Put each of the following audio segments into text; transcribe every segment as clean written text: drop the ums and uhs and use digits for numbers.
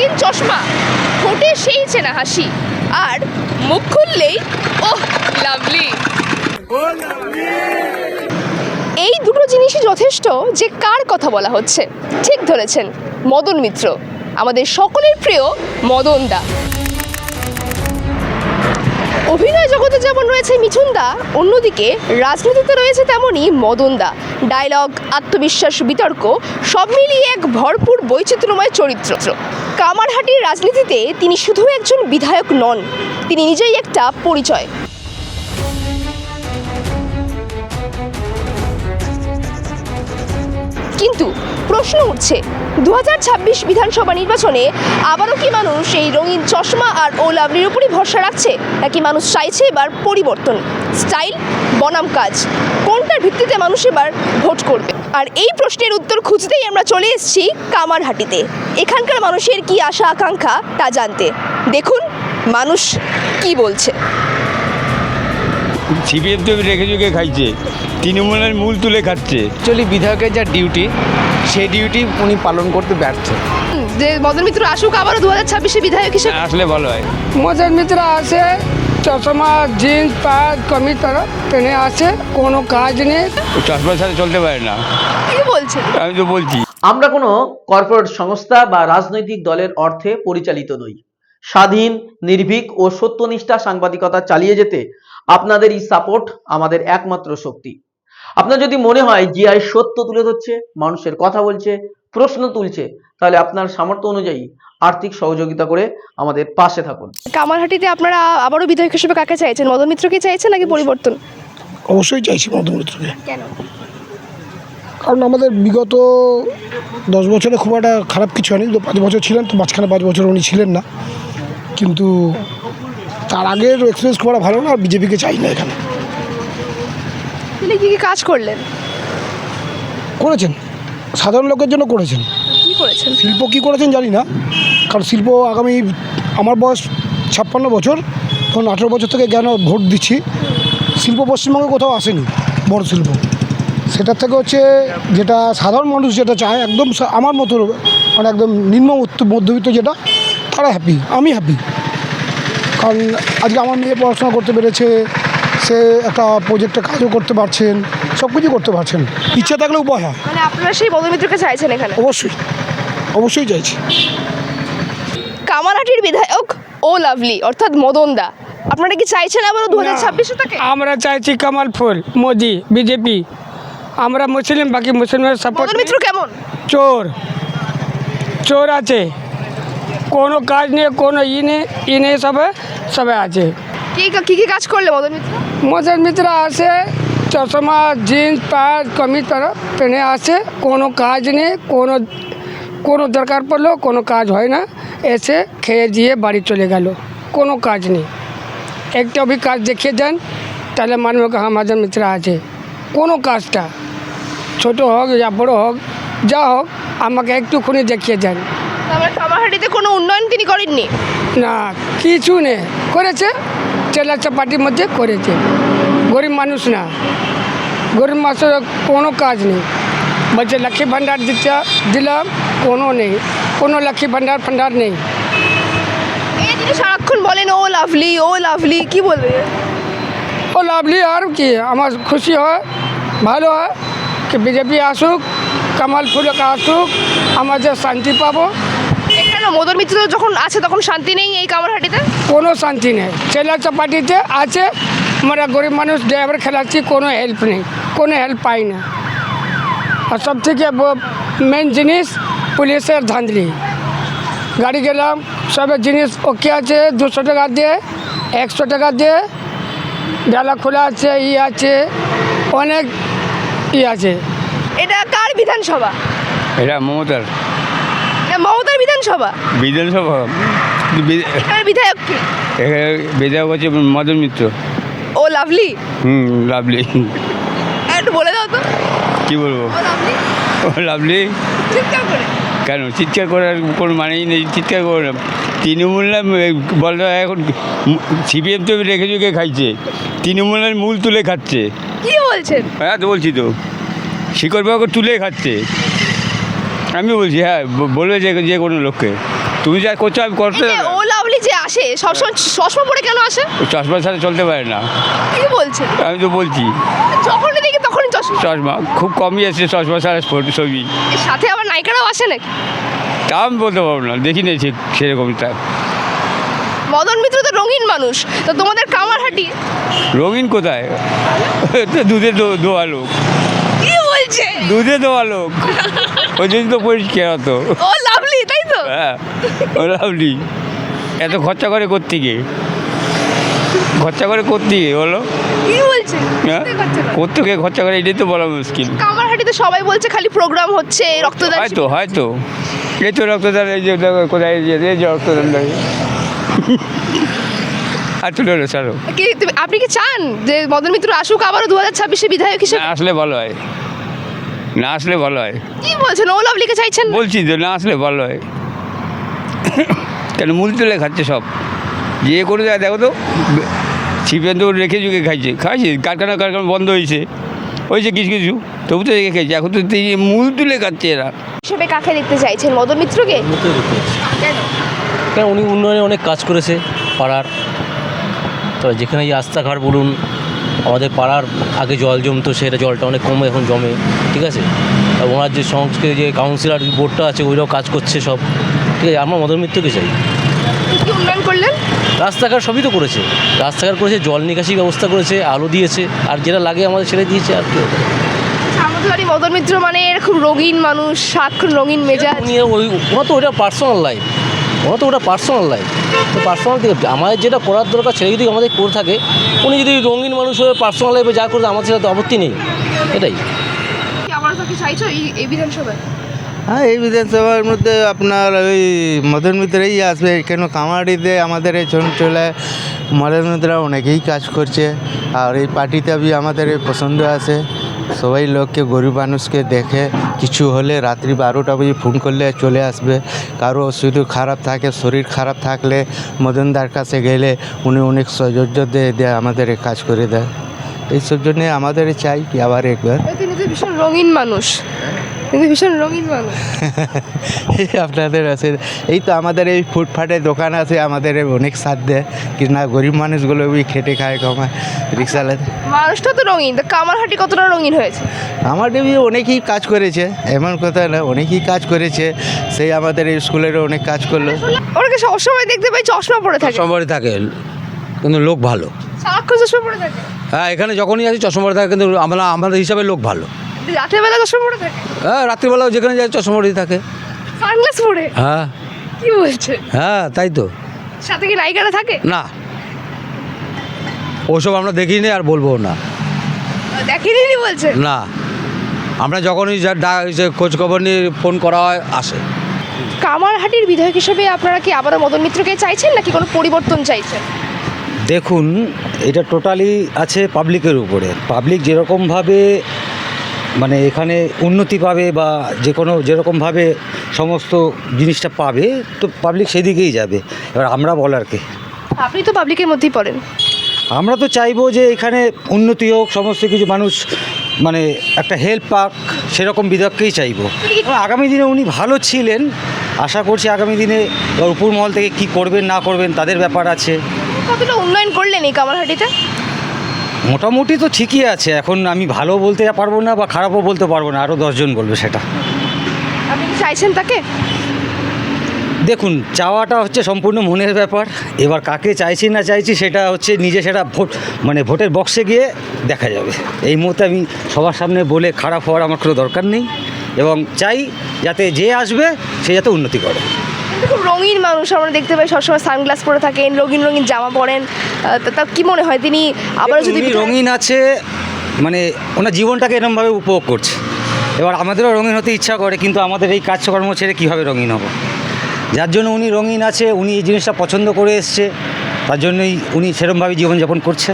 রঙিন চশমা, ঠোঁটে সেই চেনা হাসি, আর মুখ খুললেই ওহ লাভলি। এই দুটো জিনিসই যথেষ্ট যে কার কথা বলা হচ্ছে। ঠিক ধরেছেন, মদন মিত্র, আমাদের সকলের প্রিয় মদন দা। অভিনয় জগতে যেমন রয়েছে মিঠুন দা, অন্যদিকে রাজনীতিতে রয়েছে তেমনই মদন দা। ডায়লগ, আত্মবিশ্বাস, বিতর্ক সব মিলিয়ে এক ভরপুর বৈচিত্র্যময় চরিত্র। কামারহাটির রাজনীতিতে তিনি শুধু একজন বিধায়ক নন, তিনি নিজেই একটা পরিচয়। কিন্তু প্রশ্ন উঠছে, 2026 বিধানসভা নির্বাচনে আবারও কি মানুষ এই রঙিন চশমা আর ও লাভলির উপরই ভরসা রাখছে, নাকি মানুষ চাইছে এবার পরিবর্তন, স্টাইল বনাম কাজ? কোনটার ভিত্তিতে মানুষ এবার ভোট করবে? আর এই প্রশ্নের উত্তর খুঁজতেই আমরা চলে এসেছি কামারহাটিতে। এখানকার মানুষের কি আশা আকাঙ্ক্ষা তা জানতে। দেখুন মানুষ কি বলছে। সিপিএম তো রেখে যুগে খাইছে, তৃণমূলের মূল তুলে খাচ্ছে। অ্যাকচুয়ালি বিধায়কের যা ডিউটি, সেই ডিউটি উনি পালন করতে ব্যর্থ। যে মদন মিত্র আসুক আবারও 2026-এ বিধায়ক হিসেবে, আসলে ভালো হয়। মদন মিত্র আসে, চশমা জিন্স প্যান্ট কমিজ তারা পেনে আসে, কোনো কাজ নেই। চশমার সাথে চলতে পারে না, কি বলছেন? আমি তো বলছি। আমরা কোনো কর্পোরেট সংস্থা বা রাজনৈতিক দলের অর্থে পরিচালিত নই। স্বাধীন, নির্ভীক ও সত্যনিষ্ঠা সাংবাদিকতা চালিয়ে যেতে আপনাদের এই সাপোর্ট আমাদের একমাত্র শক্তি। আপনার যদি মনে হয় জিআই সত্য তুলে ধরছে, মানুষের কথা বলছে, প্রশ্ন তুলছে, তাহলে আপনার সামর্থ্য অনুযায়ী আর্থিক সহযোগিতা করে আমাদের পাশে থাকুন। কামারহাটিতে আপনারা আবারও বিধায়ক হিসেবে কাকে চাইছেন? মদন মিত্রকে চাইছেন নাকি পরিবর্তন? অবশ্যই চাইছি মদন মিত্রকে, কেন? কারণ আমাদের বিগত 10 বছরে খুব একটা খারাপ কিছু হয়নি। 5 বছর ছিলেন, তো মাঝখানে 5 বছর উনি ছিলেন না, কিন্তু তার আগের এক্সপিরিয়েন্স খুব একটা ভালো না। আর বিজেপিকে চাই না এখানে। তিনি কি কি কাজ করলেন? করেছেন, সাধারণ লোকের জন্য করেছেন। কি করেছেন? শিল্প কী করেছেন জানি না, কারণ শিল্প আগামী, আমার বয়স 56 বছর, তখন 18 বছর থেকে জ্ঞান ভোট দিচ্ছি। শিল্প পশ্চিমবঙ্গে কোথাও আসেনি, বড় শিল্প। সেটার থেকে হচ্ছে যেটা সাধারণ মানুষ যেটা চায়, একদম আমার মতো, মানে একদম নিম্ন মধ্যবিত্ত যেটা, তারা হ্যাপি, আমি হ্যাপি। কারণ আজকে আমার মেয়ে পড়াশোনা করতে পেরেছে, সে একটা প্রজেক্টে কাজও করতে পারছেন, সব কিছু করতে পারছেন, ইচ্ছা থাকলে উপায় হয়। মানে আপনারা সেই মদন মিত্রকে চাইছেন এখানে? অবশ্যই, অবশ্যই চাইছি। কামারহাটির বিধায়ক ও লাভলি অর্থাৎ মদন দা, আপনারা কি চাইছেন আবারও 2026-এ তাকে? আমরা চাইছি কামাল ফুল, মোদি, বিজেপি। আমরা মুসলিম, বাকি মুসলিমের সাপোর্ট। মদন মিত্র কেমন? চোর, চোর আছে, কোনো কাজ নেই, কোনো ই নেই, সবে আছে। কি কি কাজ করলে মদন মিত্র? মদন মিত্র আসে, চশমা জিন্স প্যান্ট কমিজ তারা পেনে আসে, কোনো কাজ নেই, কোনো দরকার পড়লো কোনো কাজ হয় না, এসে খেয়ে দিয়ে বাড়ি চলে গেল, কোনো কাজ নেই। একটা भी কাজ দেখিয়ে দেন, তাহলে মানব হ্যাঁ মদন মিত্র আছে। কোনো কাজটা ছোট হোক या বড় হোক, যা হোক, আমাকে একটুখানি দেখিয়ে দেন। তারপরে কামারহাটিতে কোনো উন্নয়ন তিনি করেননি? না, কিছু নেই। করেছে চেলা চাপাটির মধ্যে করেছে, গরিব মানুষ না, গরিব মানুষের কোনো কাজ নেই। বলছে লক্ষ্মী ভান্ডার দিলাম, কোনো নেই, কোনো লক্ষ্মী ভান্ডার নেই। এই তিনি সারাক্ষণ বলেন ও লাভলি, ও লাভলি, কি বলবে? ও লাভলি, আর কি আমার খুশি হয়, ভালো হয় কি বিজেপি আসুক, কামাল ফুলকা আসুক, আমাদের শান্তি পাবো। এখানে মদন মিত্র যখন আছে তখন শান্তি নেই এই কামারহাটিতে? কোনো শান্তি নেই, চেলা চাপাটিতে আছে। আমরা গরিব মানুষ ড্রাইভার খেলাচ্ছি, কোনো হেল্প নেই, কোনো হেল্প পাই না। আর সব থেকে মেন জিনিস পুলিশের ধাঁধলি। গাড়ি গেলাম, সব জিনিস ওকে আছে, 200 টাকা দিয়ে, 100 টাকা দিয়ে, ডালা খোলা আছে, আছে, অনেক আছে। এটা কার বিধানসভা? এটা মমতার এটা মমতার বিধানসভা। বিধানসভা। এখানে বিধায়ক কি? এখানে বিধায়ক হচ্ছে মদন মিত্র। ও লাভলি? লাভলি। একটু বলে দাও তো। কি বলবো? ও লাভলি? ও লাভলি চিৎকার করে? কেন চিৎকার করার কোনো মানেই নেই, চিৎকার করে না। তৃণমূল না বলতে এখন সিপিএম তো রেখে যুগে খাইছে, তৃণমূলের মূল তুলে খাচ্ছে। কি বলছেন? হ্যাঁ তো বলছি তো, শিকড় বাকড় তুলে খাচ্ছে। আমি বলছি, হ্যাঁ বলবে যে কোনো লোককে। তুমি যা করছো আমি করতে এই যে ও লাভলি যে আসে সবসময় চশমা পরে কেন আসে? চশমার সাথে চলতে পারে না, কি বলছেন? আমি তো বলছি। যখনই দেখি তখনই চশমা। চশমা খুব কমই আসছে চশমা ছাড়া ছবি, এর সাথে আবার নায়িকারাও আসে নাকি? তা আমি বলতে পারবো না, দেখি নিয়েছি সেরকমটা। মদন মিত্র তো রঙিন মানুষ, তো তোমাদের কামারহাটি রঙিন কোথায়? তো দুধে দোয়া লোক, কি বলছে? দুধে দোয়া লোক, ওই জন্য তো পরিষ্কার হতো। ও লাভলি, তাই তো? হ্যাঁ, ও লাভলি। এত খরচা করে করতে গিয়ে, খরচা করে করতে গিয়ে বলো, কি বলছে? হ্যাঁ করতে গিয়ে খরচা করে, এটাই তো বলা মুশকিল। কামারহাটিতে সবাই বলছে খালি প্রোগ্রাম হচ্ছে, রক্তদান। হয়তো এই তো রক্তদান, এই যে দেখো কোথায় এই যে রক্তদান দেয়। আর তুলে ছাড়ো, আপনি কি চান যে মদন মিত্র আসুক আবারও 2026-এ বিধায়ক না হিসেবে? আসলে ভালো হয়, না আসলে ভালো হয়। কি বলছেন? ও লাভলিকে চাইছেন? বলছি তো, না আসলে ভালো হয়। কেন মূল তুলে খাচ্ছে সব, যে করে দেয় দেখো তো। সিপিএম তো রেখে যুগে খাইছে কারখানা বন্ধ হয়েছে কিছু, তবু তো রেখে খাইছে। এখন তো মূল তুলে খাচ্ছে এরা। হিসেবে কাকে দেখতে চাইছেন, মদন মিত্রকে? কেন? কারণ উনি উন্নয়নে অনেক কাজ করেছে পাড়ার। তো যেখানে এই রাস্তাঘাট বলুন, আমাদের পাড়ার আগে জল জমতো, সেটা জলটা অনেক কমে এখন জমে, ঠিক আছে। আর ওনার যে সংস্কৃতি যে কাউন্সিলর বোর্ডটা আছে, ওইটাও কাজ করছে সব, ঠিক আছে। আমরা মদন মিত্রকে চাই। কি উন্নয়ন করলেন? রাস্তাঘাট সবই তো করেছে, রাস্তাঘাট করেছে, জল নিকাশি ব্যবস্থা করেছে, আলো দিয়েছে, আর যেটা লাগে আমাদের ছেড়ে দিয়েছে। আর কি আমাদের বাড়ি মদন মিত্র মানে খুব রঙিন মানুষ, সাক্ষর রঙিন মেজাজ। উনি ওনার তো ওটা পার্সোনাল লাইফ, তো পার্সোনাল দিকে আমাদের যেটা করার দরকার সেটা যদি আমাদের করে থাকে, উনি যদি রঙিন মানুষ হয়ে পার্সোনাল লাইফে যা করে আমাদের সেটা তো আপত্তি নেই, এটাই। আমরা তাকে চাইছো এই বিধানসভায়? হ্যাঁ, এই বিধানসভার মধ্যে আপনার ওই মদন মিত্রই আসবে। কেন কামারহাটিতে আমাদের এই চলে মদন মিত্র অনেকেই কাজ করছে, আর এই পার্টিতে আমাদের পছন্দ আছে। সবাই লোককে, গরিব মানুষকে দেখে কিছু হলে রাত্রি 12টা বাজে ফোন করলে চলে আসবে। কারো শুধু খারাপ থাকে, শরীর খারাপ থাকলে মদনদার কাছে গেলে উনি অনেক সৌজন্য দেয়, আমাদের কাজ করে দেয়। এইসব জন্যে আমাদের চাই কি আবার একবার। তিনি তো ভীষণ রঙিন মানুষ, এই আপনাদের আছে, এই তো আমাদের এই ফুটপাতে দোকান আছে, আমাদের অনেক সাথ দেয় কি না, গরিব মানুষগুলো ওই খেটে খায়, কমায়, রিক্সাওয়ালাদের। মানুষটা তো রঙিন, তো কামারহাটি কতটা রঙিন হয়েছে? আমাদের অনেকেই কাজ করেছে, এমন কথা না, অনেকেই কাজ করেছে। সেই আমাদের এই স্কুলেরও অনেক কাজ করলো। ওনাকে সবসময় দেখতে পাই চশমা পরে থাকে, চশমা থাকে, কিন্তু লোক ভালো। সারাক্ষণ চশমা পরে থাকে। হ্যাঁ, এখানে যখনই আসি চশমা পরে থাকে, কিন্তু আমাদের হিসাবে লোক ভালো। রাতের বেলা চশমা পরে থাকে? হ্যাঁ, রাত্রিবেলাও যেখানে যায় চশমা পরেই থাকে। সানগ্লাস পরে? হ্যাঁ। কি বলছে? হ্যাঁ, তাই তো। সাথে কি নায়িকারা থাকে? না, ওসব আমরা দেখিনি আর বলবো না। দেখিনি বলছে? না, আমরা যখনই খোঁজ খবর নিয়ে ফোন করা হয় আসে। কামারহাটির বিধায়ক হিসেবে আপনারা কি আবারও মদন মিত্রকে চাইছেন নাকি কোনো পরিবর্তন চাইছেন? দেখুন, এটা টোটালি আছে পাবলিকের উপরে। পাবলিক যেরকমভাবে মানে এখানে উন্নতি পাবে বা যে কোনো যেরকমভাবে সমস্ত জিনিসটা পাবে, তো পাবলিক সেদিকেই যাবে। এবার আমরা বলার কে? আপনি তো পাবলিকের মধ্যেই পড়েন। আমরা তো চাইবো যে এখানে উন্নতি হোক, সমস্ত কিছু মানুষ মানে একটা হেল্প পাক, সেরকম বিধায়ককেই চাইবো। আগামী দিনে উনি ভালো ছিলেন, আশা করছি আগামী দিনে উপর মহল থেকে কি করবেন না করবেন তাদের ব্যাপার আছে। কতটা উন্নয়ন করলেন এই কামারহাটিতে? মোটামুটি তো ঠিকই আছে। এখন আমি ভালো বলতে পারবো না বা খারাপও বলতে পারবো না, আরও 10 জন বলবে সেটা। আপনি কি চাইছেন তাকে? দেখুন, চাওয়াটা হচ্ছে সম্পূর্ণ মনের ব্যাপার। এবার কাকে চাইছি না চাইছি সেটা হচ্ছে নিজে, সেটা ভোটের বক্সে গিয়ে দেখা যাবে। এই মুহূর্তে আমি সবার সামনে বলে খারাপ হওয়ার আমার কোনো দরকার নেই, এবং চাই যাতে যে আসবে সে যাতে উন্নতি করে। খুব রঙিন মানুষ, আমরা দেখতে পাই সবসময় সানগ্লাস পরে থাকেন, রঙিন রঙিন জামা পরেন। তা কি মনে হয় তিনি আবার যদি রঙিন আছে মানে ওনার জীবনটাকে এরকমভাবে উপভোগ করছে। এবার আমাদেরও রঙিন হতে ইচ্ছা করে, কিন্তু আমাদের এই কাজকর্ম ছেড়ে কীভাবে রঙিন হবো? যার জন্য উনি রঙিন আছে, উনি এই জিনিসটা পছন্দ করে এসছে, তার জন্যই উনি সেরকমভাবে জীবনযাপন করছে।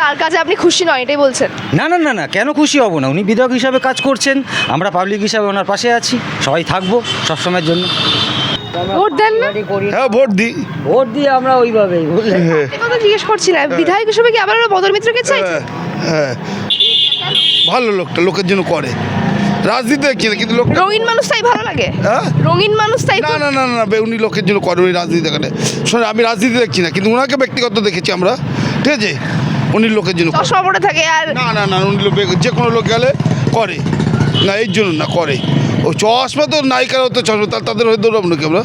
তার কাছে আপনি খুশি নয়, এটাই বলছেন? না না না না, কেন খুশি হব না? উনি বিধায়ক হিসাবে কাজ করছেন, আমরা পাবলিক হিসাবে ওনার পাশে আছি, সবাই থাকবো সবসময়ের জন্য। ভোট দেন না? হ্যাঁ, ভোট দিই আমরা ওইভাবেই কথা জিজ্ঞেস করছি না, বিধায়ক হিসেবে কি আবার মদন মিত্রকে চাইছেন? হ্যাঁ, ভালো লোকটা, লোকের জন্য করে, রাজনীতি দেখছি না, কিন্তু লোক রঙিন মানুষ তাই ভালো লাগে? হ্যাঁ? রঙিন মানুষ তাই না না না না উনি লোকের জন্য করে, উনি রাজনীতি দেখেন। শোনে, আমি রাজনীতি দেখছি না, কিন্তু ওনাকে ব্যক্তিগত দেখেছি আমরা, ঠিক আছে? উনি লোকের জন্য করে। চশমা পড়ে থাকে আর না না না উনি যে কোনো লোক গেলে করে না, এই জন্য না করে। ও চশমা তো নায়িকারাও তো চশমা, তাদের হয়তো দৌড়াবো নাকি আমরা,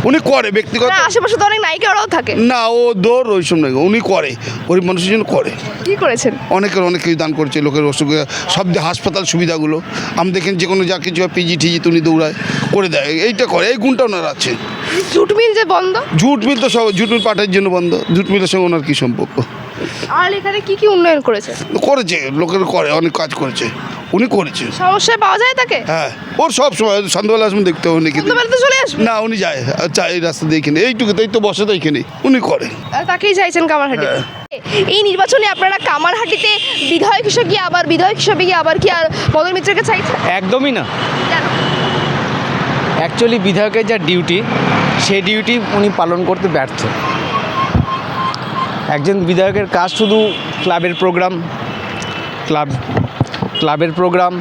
উনি করে ব্যক্তিগত। না, আশেপাশে তো অনেক নায়িকারাও থাকে। না, ও দৌড় ওইসব নয়, উনি করে, গরিব মানুষের জন্য করে। কি করেছেন? অনেক কিছু দান করছে, লোকের অসুখে সব হাসপাতাল সুবিধাগুলো আমি দেখেন, যে কোনো যা কিছু পিজি টিজি উনি দৌড়ায় করে দেয়, এইটা করে, এই গুণটা ওনার আছে। জুট মিল যে বন্ধ, জুট মিল তো সব, জুট মিল পাটের জন্য বন্ধ, জুট মিলের সঙ্গে ওনার কী সম্পর্ক? আর এখানে কি উন্নয়ন করেছে? করেছে, লোকের করে, অনেক কাজ করেছে, উনি করেছে। সমস্যায় পাওয়া যায় তাকে? হ্যাঁ, ওর সব সময় সন্ধ্যাবেলা আসবেন দেখতে হবে নাকি? সন্ধ্যাবেলাতে চলে আসবে না, উনি যায়, আচ্ছা এই রাস্তা দিয়ে এখানে, এইটুকুতেই তো বসে, তো এইখানে উনি করে। তাকেই চাইছেন কামারহাটি? এই নির্বাচনে আপনারা কামারহাটিতে বিধায়ক হিসেবে গিয়ে আবার কি আর মদন মিত্রকে চাইছেন? একদমই না। কেন? অ্যাকচুয়ালি বিধায়কের যা ডিউটি, সেই ডিউটি উনি পালন করতে ব্যর্থ। একজন বিধায়কের কাজ শুধু ক্লাবের প্রোগ্রাম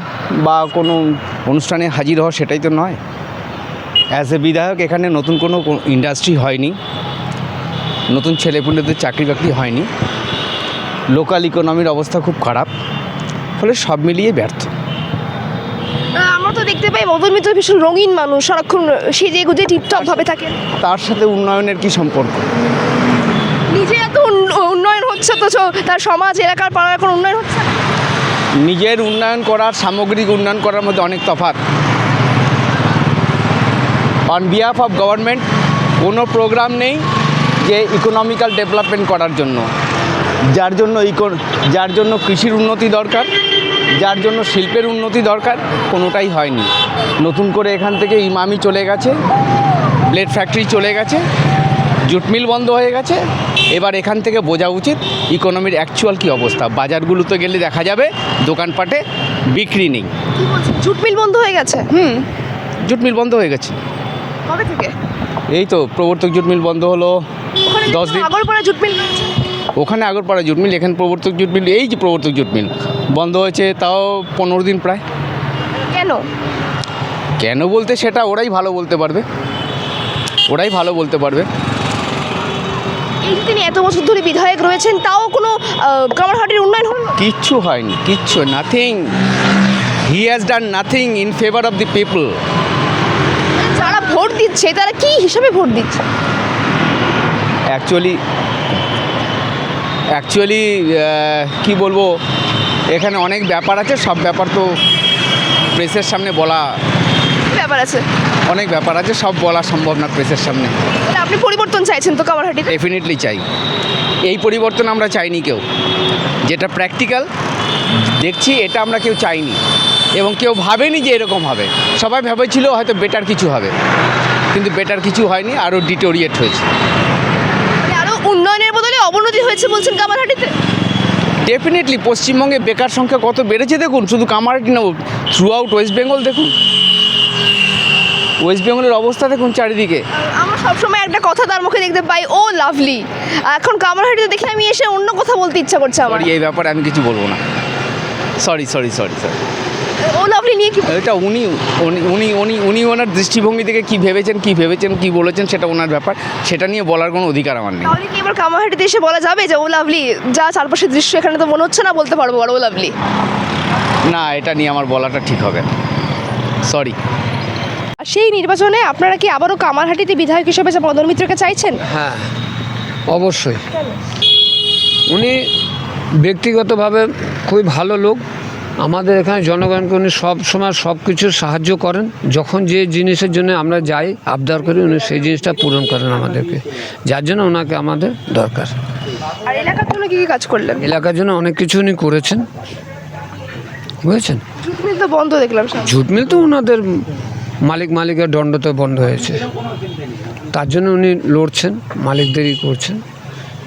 বা কোনো অনুষ্ঠানে হাজির হওয়া, সেটাই তো নয়। অ্যাজ এ বিধায়ক এখানে নতুন কোনো ইন্ডাস্ট্রি হয়নি, নতুন ছেলেপুলেদের চাকরি বাকরি হয়নি, লোকাল ইকোনমির অবস্থা খুব খারাপ, ফলে সব মিলিয়ে ব্যর্থ। আমরা তো দেখতে পাই মদন মিত্র ভীষণ রঙিন মানুষ, সারাক্ষণ সেজে গুজে টিপটপ ভাবে থাকে। তার সাথে উন্নয়নের কি সম্পর্ক? নিজে এত উন্নয়ন হচ্ছে তো তার সমাজ, এলাকার, পাড়ার কোনো উন্নয়ন হচ্ছে না। নিজের উন্নয়ন করার, সামগ্রিক উন্নয়ন করার মধ্যে অনেক তফাৎ। অন বিহাফ অফ গভর্নমেন্ট কোনো প্রোগ্রাম নেই যে ইকোনমিক্যাল ডেভেলপমেন্ট করার জন্য, যার জন্য কৃষির উন্নতি দরকার, যার জন্য শিল্পের উন্নতি দরকার, কোনোটাই হয়নি। নতুন করে এখান থেকে ইমামি চলে গেছে, প্লেট ফ্যাক্টরি চলে গেছে, জুট মিল বন্ধ হয়ে গেছে। এবার এখান থেকে বোঝা উচিত ইকোনমির অ্যাকচুয়াল কী অবস্থা। বাজারগুলোতে গেলে দেখা যাবে দোকানপাটে বিক্রি নেই। কি বলছেন, জুট মিল বন্ধ হয়ে গেছে? জুট মিল বন্ধ হয়ে গেছে। কবে থেকে? এই তো প্রবর্তক জুট মিল বন্ধ হলো 10 দিন। আগরপাড়া জুট মিল রয়েছে? ওখানে আগরপাড়া জুট মিল, এখানে প্রবর্তক জুট মিল। এই যে প্রবর্তক জুট মিল বন্ধ হয়েছে তাও 15 দিন প্রায়। কেন বলতে সেটা ওরাই ভালো বলতে পারবে। এই যে তিনি এত বছর ধরে বিধায়ক রয়েছেন, তাও কোনো কামারহাটির উন্নয়ন হলো? কিচ্ছু হয়নি, nothing. He has done nothing in favour of the people. যারা ভোট দিচ্ছে তারা কি হিসাবে ভোট দিচ্ছে? অ্যাকচুয়ালি কি বলবো, এখানে অনেক ব্যাপার আছে, সব ব্যাপার তো প্রেসের সামনে বলা, অনেক ব্যাপার আছে, সব বলা সম্ভব না প্রেসের সামনে। আপনি পরিবর্তন চাইছেন তো কামারহাটিতে? ডেফিনেটলি চাই। এই পরিবর্তন আমরা চাইনি কেউ, যেটা প্র্যাকটিক্যাল দেখছি এটা আমরা কেউ চাইনি, এবং কেউ ভাবেনি যে এরকম হবে। সবাই ভেবেছিল হয়তো বেটার কিছু হবে, কিন্তু বেটার কিছু হয়নি, আরও ডিটোরিয়েট হয়েছে। আরও উন্নয়নের বদলে অবনতি হয়েছে বলছেন কামারহাটিতে? ডেফিনেটলি। পশ্চিমবঙ্গে বেকার সংখ্যা কত বেড়েছে দেখুন, শুধু কামারহাটি না, থ্রু আউট ওয়েস্ট বেঙ্গল দেখুন, ওয়েস্ট বেঙ্গলের অবস্থা দেখুন চারিদিকে। আমরা সবসময় একটা কথা তার মুখে দেখতে পাই, ও লাভলি। এখন কামারহাটিতে দেখে আমি এসে অন্য কথা বলতে ইচ্ছা করছে আমার। এই ব্যাপারে আমি কিছু বলবো না, সরি। ও লাভলি নিয়ে কি? এটা উনি ওনার দৃষ্টিভঙ্গি থেকে কী ভেবেছেন কী বলেছেন, সেটা ওনার ব্যাপার, সেটা নিয়ে বলার কোনো অধিকার আমার নেই। তাহলে কি এবার কামারহাটিতে এসে বলা যাবে যে ও লাভলি, যা চারপাশের দৃশ্য এখানে তো মনে হচ্ছে না, বলতে পারবো আর ও লাভলি? না, এটা নিয়ে আমার বলাটা ঠিক হবে, সরি। সেই নির্বাচনে আপনারা কি আবারও কামারহাটিতে বিধায়ক হিসেবে মদন মিত্রকে চাইছেন? হ্যাঁ, অবশ্যই। উনি ব্যক্তিগতভাবে খুবই ভালো লোক। আমাদের এখানে জনগণকে উনি সব সময় সব কিছু সাহায্য করেন। যখন যে জিনিসের জন্য আমরা যাই আবদার করি, উনি সেই জিনিসটা পূরণ করেন আমাদেরকে, যার জন্য ওনাকে আমাদের দরকার। আর এলাকার জন্য কী কাজ করলেন? এলাকার জন্য অনেক কিছু উনি করেছেন, বুঝেছেন। জুট মিল তো বন্ধ দেখলাম। জুট মিল তো ওনাদের মালিকের দণ্ডতে বন্ধ হয়েছে, তার জন্য উনি লড়ছেন, মালিকদেরই করছেন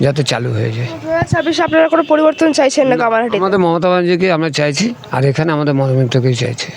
যাতে চালু হয়ে যায়। 2026 আপনারা কোনো পরিবর্তন চাইছেন না কামারহাটিতে? আমাদের মমতা ব্যানার্জিকে আমরা চাইছি, আর এখানে আমাদের মদন মিত্রকেই চাইছি।